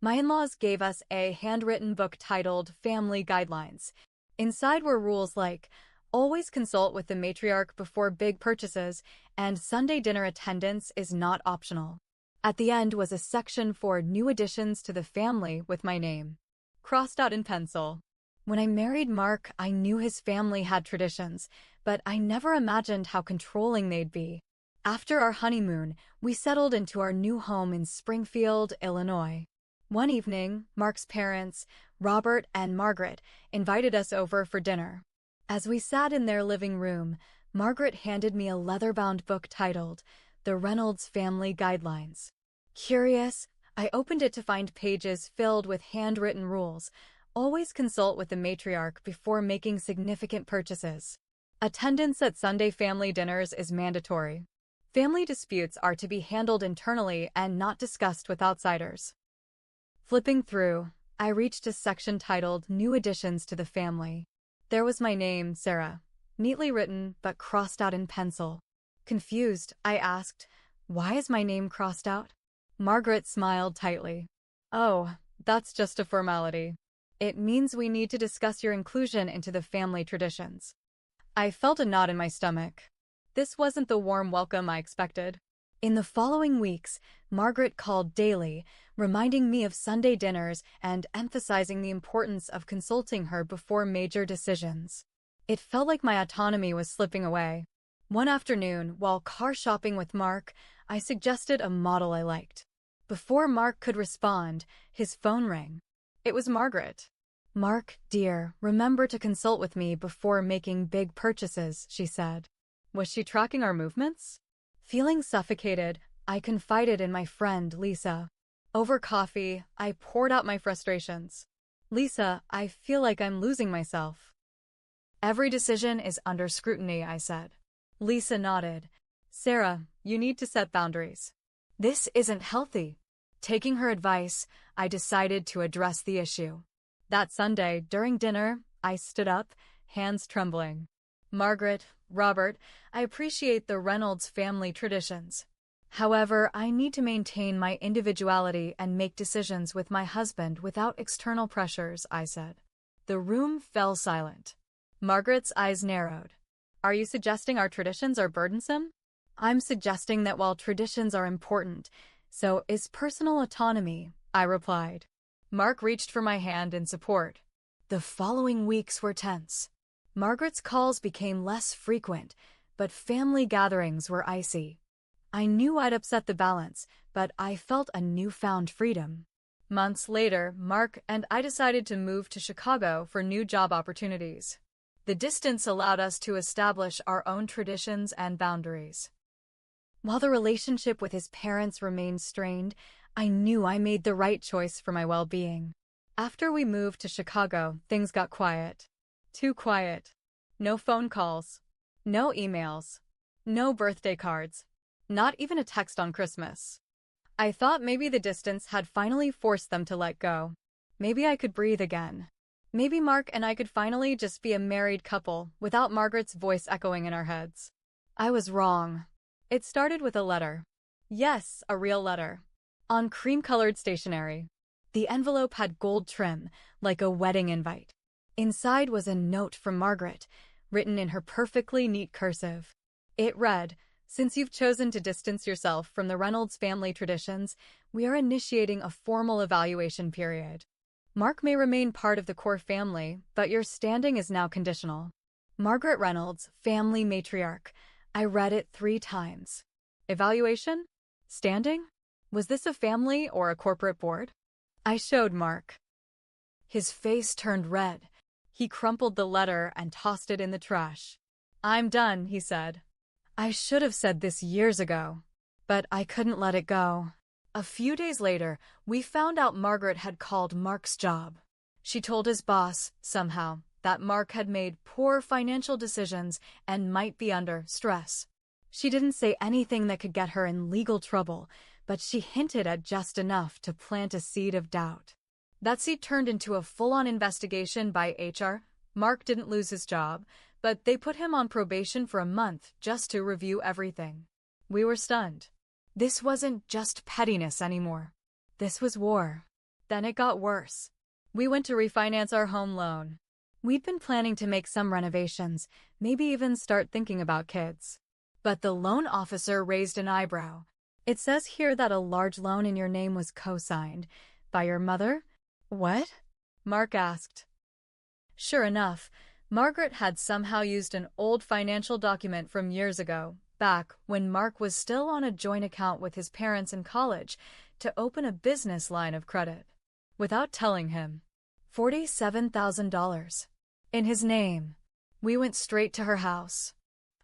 My in-laws gave us a handwritten book titled Family Guidelines. Inside were rules like always consult with the matriarch before big purchases, and Sunday dinner attendance is not optional. At the end was a section for new additions to the family with my name, crossed out in pencil. When I married Mark, I knew his family had traditions, but I never imagined how controlling they'd be. After our honeymoon, we settled into our new home in Springfield, Illinois. One evening, Mark's parents, Robert and Margaret, invited us over for dinner. As we sat in their living room, Margaret handed me a leather-bound book titled The Reynolds Family Guidelines. Curious, I opened it to find pages filled with handwritten rules. Always consult with the matriarch before making significant purchases. Attendance at Sunday family dinners is mandatory. Family disputes are to be handled internally and not discussed with outsiders. Flipping through, I reached a section titled New Additions to the Family. There was my name, Sarah, neatly written but crossed out in pencil. Confused, I asked, "Why is my name crossed out?" Margaret smiled tightly. "Oh, that's just a formality. It means we need to discuss your inclusion into the family traditions." I felt a knot in my stomach. This wasn't the warm welcome I expected. In the following weeks, Margaret called daily, reminding me of Sunday dinners and emphasizing the importance of consulting her before major decisions. It felt like my autonomy was slipping away. One afternoon, while car shopping with Mark, I suggested a model I liked. Before Mark could respond, his phone rang. It was Margaret. "Mark, dear, remember to consult with me before making big purchases," she said. Was she tracking our movements? Feeling suffocated, I confided in my friend, Lisa. Over coffee, I poured out my frustrations. "Lisa, I feel like I'm losing myself." "Every decision is under scrutiny," I said. Lisa nodded. "Sarah, you need to set boundaries." This isn't healthy. Taking her advice, I decided to address the issue. That Sunday, during dinner, I stood up, hands trembling. "Margaret, Robert, I appreciate the Reynolds family traditions. However, I need to maintain my individuality and make decisions with my husband without external pressures," I said. The room fell silent. Margaret's eyes narrowed. "Are you suggesting our traditions are burdensome?" "I'm suggesting that while traditions are important, so is personal autonomy," I replied. Mark reached for my hand in support. The following weeks were tense. Margaret's calls became less frequent, but family gatherings were icy. I knew I'd upset the balance, but I felt a newfound freedom. Months later, Mark and I decided to move to Chicago for new job opportunities. The distance allowed us to establish our own traditions and boundaries. While the relationship with his parents remained strained, I knew I made the right choice for my well-being. After we moved to Chicago, things got quiet. Too quiet. No phone calls. No emails. No birthday cards. Not even a text on Christmas. I thought maybe the distance had finally forced them to let go. Maybe I could breathe again. Maybe Mark and I could finally just be a married couple without Margaret's voice echoing in our heads. I was wrong. It started with a letter. Yes, a real letter. On cream-colored stationery. The envelope had gold trim, like a wedding invite. Inside was a note from Margaret, written in her perfectly neat cursive. It read, "Since you've chosen to distance yourself from the Reynolds family traditions, we are initiating a formal evaluation period. Mark may remain part of the core family, but your standing is now conditional. Margaret Reynolds, family matriarch." I read it 3 times. Evaluation? Standing? Was this a family or a corporate board? I showed Mark. His face turned red. He crumpled the letter and tossed it in the trash. "I'm done," he said. I should have said this years ago, but I couldn't let it go. A few days later, we found out Margaret had called Mark's job. She told his boss, somehow, that Mark had made poor financial decisions and might be under stress. She didn't say anything that could get her in legal trouble, but she hinted at just enough to plant a seed of doubt. That seed turned into a full-on investigation by HR. Mark didn't lose his job, but they put him on probation for a month just to review everything. We were stunned. This wasn't just pettiness anymore. This was war. Then it got worse. We went to refinance our home loan. We'd been planning to make some renovations, maybe even start thinking about kids. But the loan officer raised an eyebrow. It says here that a large loan in your name was co-signed. By your mother? What? Mark asked. Sure enough, Margaret had somehow used an old financial document from years ago, back when Mark was still on a joint account with his parents in college, to open a business line of credit. Without telling him. $47,000. In his name. We went straight to her house.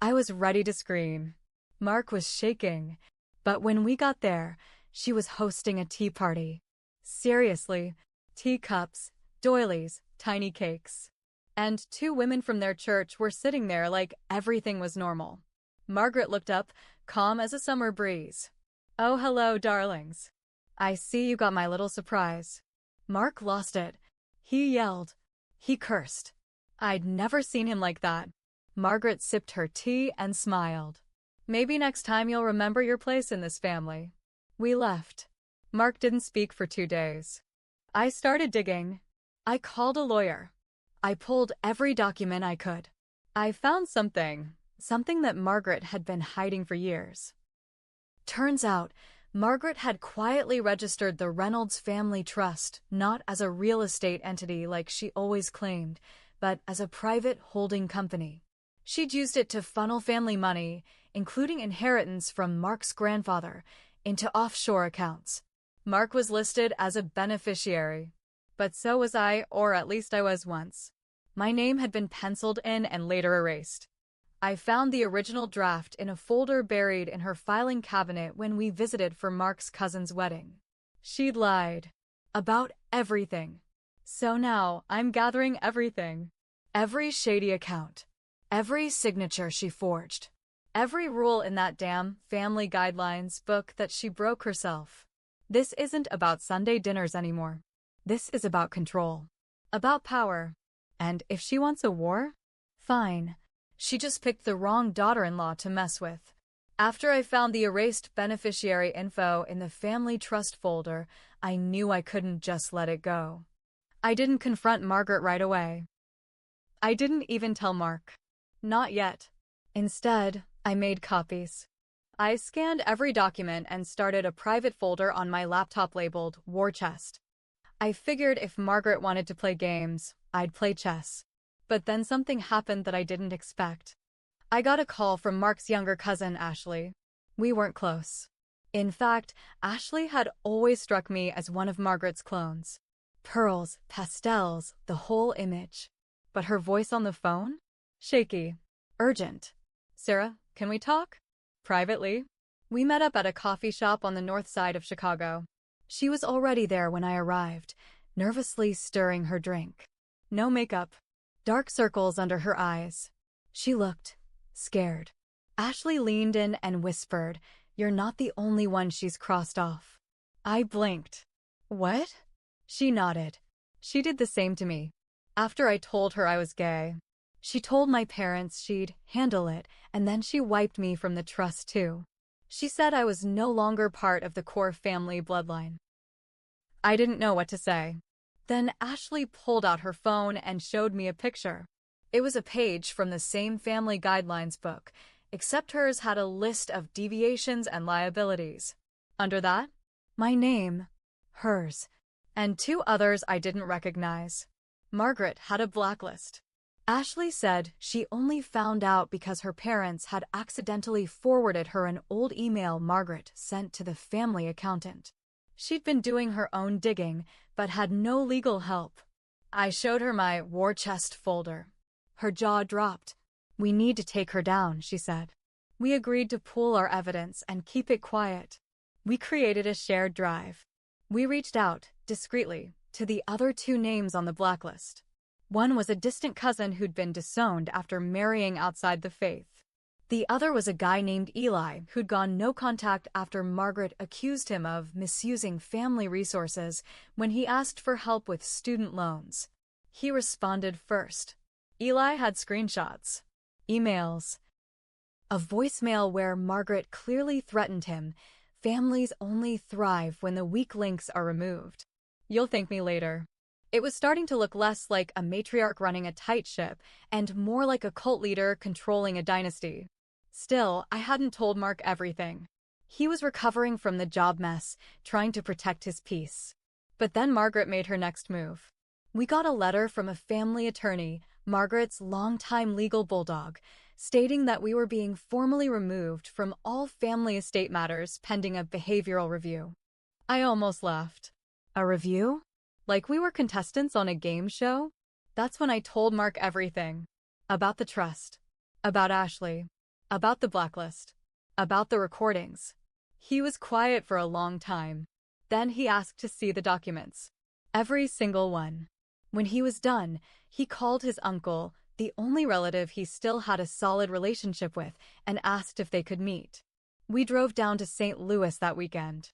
I was ready to scream. Mark was shaking. But when we got there, she was hosting a tea party. Seriously, teacups, doilies, tiny cakes. And 2 women from their church were sitting there like everything was normal. Margaret looked up, calm as a summer breeze. Oh, hello, darlings. I see you got my little surprise. Mark lost it. He yelled. He cursed. I'd never seen him like that. Margaret sipped her tea and smiled. Maybe next time you'll remember your place in this family. We left. Mark didn't speak for 2 days. I started digging. I called a lawyer. I pulled every document I could. I found something that Margaret had been hiding for years. Turns out, Margaret had quietly registered the Reynolds Family Trust not as a real estate entity like she always claimed, but as a private holding company. She'd used it to funnel family money, including inheritance from Mark's grandfather, into offshore accounts. Mark was listed as a beneficiary. But so was I, or at least I was once. My name had been penciled in and later erased. I found the original draft in a folder buried in her filing cabinet when we visited for Mark's cousin's wedding. She'd lied. About everything. So now I'm gathering everything. Every shady account. Every signature she forged. Every rule in that damn Family Guidelines book that she broke herself. This isn't about Sunday dinners anymore. This is about control. About power. And if she wants a war? Fine. She just picked the wrong daughter-in-law to mess with. After I found the erased beneficiary info in the family trust folder, I knew I couldn't just let it go. I didn't confront Margaret right away. I didn't even tell Mark. Not yet. Instead, I made copies. I scanned every document and started a private folder on my laptop labeled War Chest. I figured if Margaret wanted to play games, I'd play chess. But then something happened that I didn't expect. I got a call from Mark's younger cousin, Ashley. We weren't close. In fact, Ashley had always struck me as one of Margaret's clones. Pearls, pastels, the whole image. But her voice on the phone? Shaky. Urgent. Sarah, can we talk? Privately? We met up at a coffee shop on the north side of Chicago. She was already there when I arrived, nervously stirring her drink. No makeup. Dark circles under her eyes. She looked scared. Ashley leaned in and whispered, "You're not the only one she's crossed off." I blinked. What? She nodded. She did the same to me. After I told her I was gay. She told my parents she'd handle it, and then she wiped me from the trust too. She said I was no longer part of the core family bloodline. I didn't know what to say. Then Ashley pulled out her phone and showed me a picture. It was a page from the same Family Guidelines book, except hers had a list of deviations and liabilities. Under that, my name, hers, and 2 others I didn't recognize. Margaret had a blacklist. Ashley said she only found out because her parents had accidentally forwarded her an old email Margaret sent to the family accountant. She'd been doing her own digging, but had no legal help. I showed her my war chest folder. Her jaw dropped. "We need to take her down," she said. We agreed to pool our evidence and keep it quiet. We created a shared drive. We reached out, discreetly, to the other 2 names on the blacklist. One was a distant cousin who'd been disowned after marrying outside the faith. The other was a guy named Eli who'd gone no contact after Margaret accused him of misusing family resources when he asked for help with student loans. He responded first. Eli had screenshots, emails, a voicemail where Margaret clearly threatened him. Families only thrive when the weak links are removed. You'll thank me later. It was starting to look less like a matriarch running a tight ship and more like a cult leader controlling a dynasty. Still, I hadn't told Mark everything. He was recovering from the job mess, trying to protect his peace. But then Margaret made her next move. We got a letter from a family attorney, Margaret's longtime legal bulldog, stating that we were being formally removed from all family estate matters pending a behavioral review. I almost laughed. A review? Like we were contestants on a game show? That's when I told Mark everything. About the trust. About Ashley. About the blacklist. About the recordings. He was quiet for a long time. Then he asked to see the documents. Every single one. When he was done, he called his uncle, the only relative he still had a solid relationship with, and asked if they could meet. We drove down to St. Louis that weekend.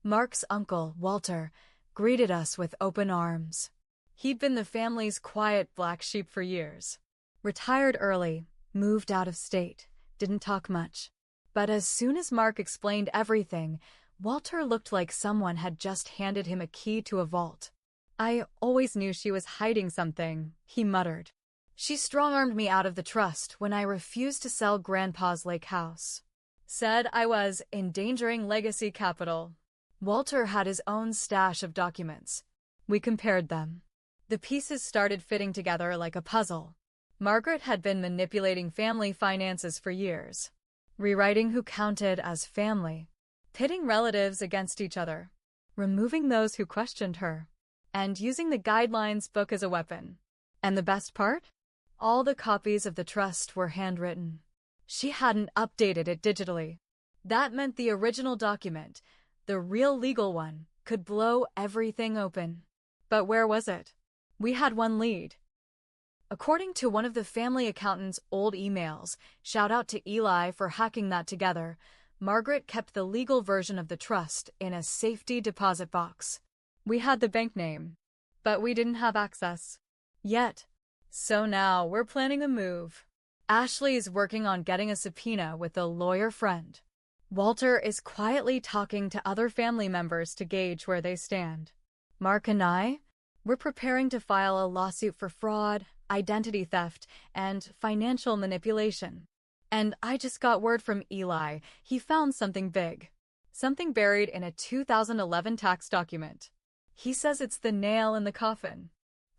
Mark's uncle, Walter, greeted us with open arms. He'd been the family's quiet black sheep for years. Retired early, moved out of state, didn't talk much. But as soon as Mark explained everything, Walter looked like someone had just handed him a key to a vault. I always knew she was hiding something, he muttered. She strong-armed me out of the trust when I refused to sell Grandpa's lake house. Said I was endangering legacy capital. Walter had his own stash of documents. We compared them. The pieces started fitting together like a puzzle. Margaret had been manipulating family finances for years, rewriting who counted as family, pitting relatives against each other, removing those who questioned her, and using the guidelines book as a weapon. And the best part? All the copies of the trust were handwritten. She hadn't updated it digitally. That meant the original document, the real legal one, could blow everything open. But where was it? We had one lead. According to one of the family accountant's old emails, shout out to Eli for hacking that together, Margaret kept the legal version of the trust in a safety deposit box. We had the bank name, but we didn't have access. Yet. So now we're planning a move. Ashley is working on getting a subpoena with a lawyer friend. Walter is quietly talking to other family members to gauge where they stand. Mark and we're preparing to file a lawsuit for fraud, identity theft, and financial manipulation. And I just got word from Eli. He found something big. Something buried in a 2011 tax document. He says it's the nail in the coffin.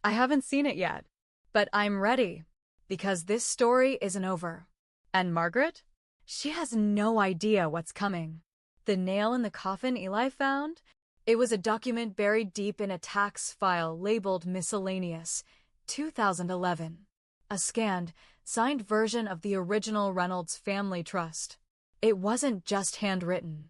I haven't seen it yet, but I'm ready, because this story isn't over. And Margaret? She has no idea what's coming. The nail in the coffin Eli found? It was a document buried deep in a tax file labeled Miscellaneous, 2011. A scanned, signed version of the original Reynolds family trust. It wasn't just handwritten.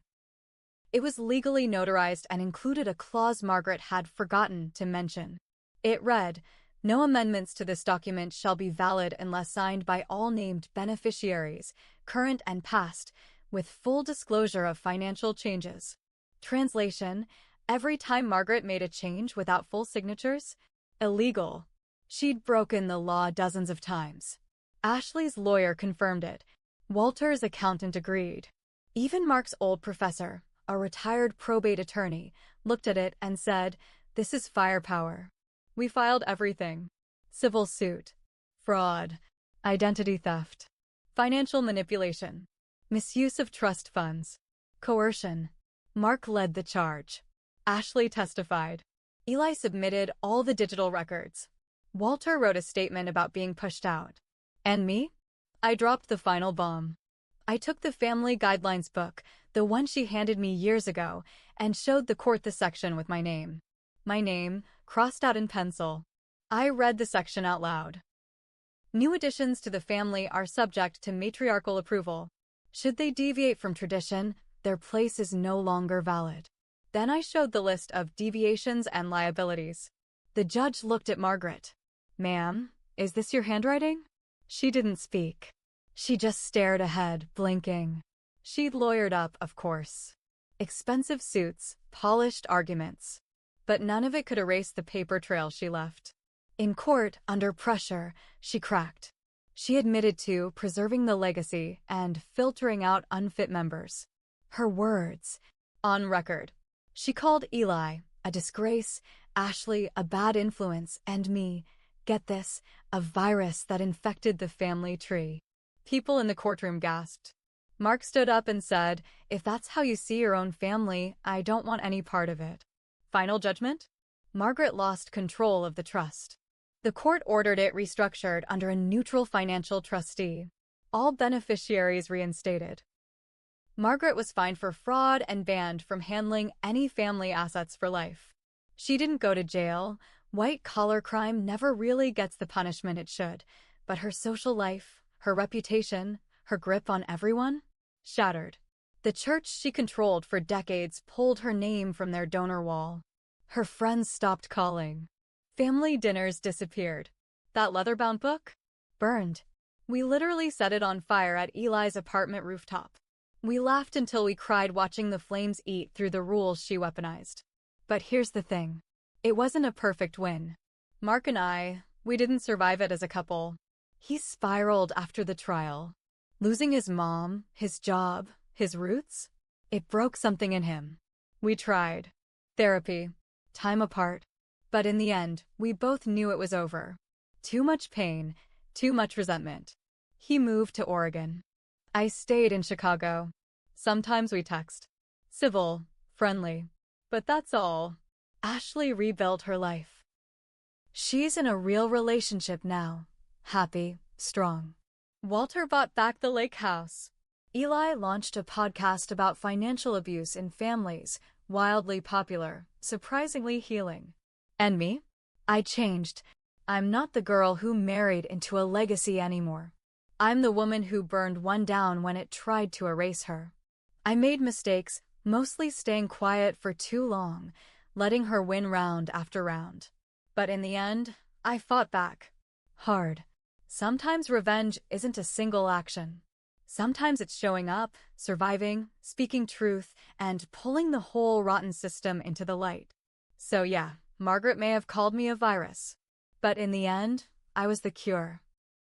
It was legally notarized and included a clause Margaret had forgotten to mention. It read, "No amendments to this document shall be valid unless signed by all named beneficiaries, current and past, with full disclosure of financial changes." Translation: every time Margaret made a change without full signatures, illegal. She'd broken the law dozens of times. Ashley's lawyer confirmed it. Walter's accountant agreed. Even Mark's old professor, a retired probate attorney, looked at it and said, "This is firepower." We filed everything. Civil suit, fraud, identity theft, financial manipulation, misuse of trust funds, coercion. Mark led the charge. Ashley testified. Eli submitted all the digital records. Walter wrote a statement about being pushed out. And me? I dropped the final bomb. I took the family guidelines book, the one she handed me years ago, and showed the court the section with my name. My name, crossed out in pencil. I read the section out loud. New additions to the family are subject to matriarchal approval. Should they deviate from tradition, their place is no longer valid. Then I showed the list of deviations and liabilities. The judge looked at Margaret. "Ma'am, is this your handwriting?" She didn't speak. She just stared ahead, blinking. She'd lawyered up, of course. Expensive suits, polished arguments. But none of it could erase the paper trail she left. In court, under pressure, she cracked. She admitted to preserving the legacy and filtering out unfit members. Her words, on record. She called Eli, A disgrace, Ashley, a bad influence, and me, get this, a virus that infected the family tree. People in the courtroom gasped. Mark stood up and said, "If that's how you see your own family, I don't want any part of it." Final judgment? Margaret lost control of the trust. The court ordered it restructured under a neutral financial trustee. All beneficiaries reinstated. Margaret was fined for fraud and banned from handling any family assets for life. She didn't go to jail. White-collar crime never really gets the punishment it should, but her social life, her reputation, her grip on everyone, shattered. The church she controlled for decades pulled her name from their donor wall. Her friends stopped calling. Family dinners disappeared. That leather-bound book? Burned. We literally set it on fire at Eli's apartment rooftop. We laughed until we cried watching the flames eat through the rules she weaponized. But here's the thing. It wasn't a perfect win. Mark and we didn't survive it as a couple. He spiraled after the trial. Losing his mom, his job, his roots? It broke something in him. We tried. Therapy. Time apart. But in the end, we both knew it was over. Too much pain, too much resentment. He moved to Oregon. I stayed in Chicago. Sometimes we text. Civil, friendly. But that's all. Ashley rebuilt her life. She's in a real relationship now. Happy, strong. Walter bought back the lake house. Eli launched a podcast about financial abuse in families, wildly popular, surprisingly healing. And me? I changed. I'm not the girl who married into a legacy anymore. I'm the woman who burned one down when it tried to erase her. I made mistakes, mostly staying quiet for too long, letting her win round after round. But in the end, I fought back. Hard. Sometimes revenge isn't a single action. Sometimes it's showing up, surviving, speaking truth, and pulling the whole rotten system into the light. So yeah, Margaret may have called me a virus. But in the end, I was the cure.